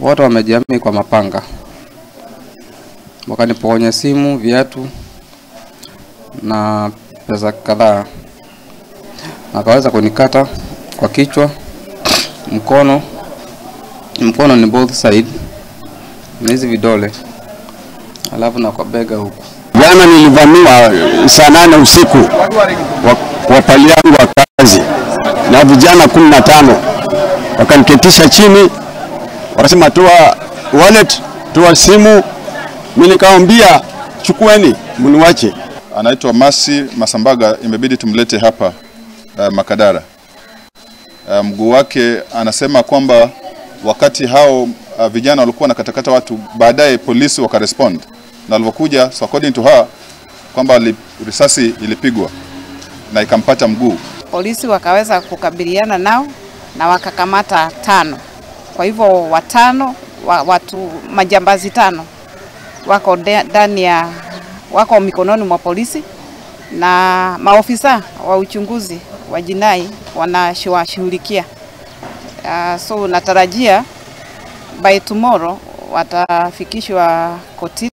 Watu wamejihami kwa mapanga. Wakanipokonya simu, viatu na pesa kadhaa. Akaweza kunikata kwa kichwa, mkono ni both side, na hizi vidole, alafu na kwa bega huku. Jana nilivamiwa saa 8 usiku wa pali yangu wa kazi na vijana 15. Wakaniketisha chini, wakasema toa wallet, toa simu. Mimi nikamwambia chukueni mniwache. Anaitwa Masi Masambaga, imebidi tumlete hapa Makadara. Mguu wake anasema kwamba wakati hao vijana walikuwa nakatakata watu, baadaye polisi wakarespond, na walipokuja, so according to her, kwamba risasi ilipigwa na ikampata mguu. Polisi wakaweza kukabiliana nao na wakakamata 5. Kwa hivyo 5 watu majambazi 5 wako ndani ya wako mikononi mwa polisi, na maofisa wa uchunguzi wa jinai wanashughulikia. So natarajia by tomorrow watafikishwa kotini.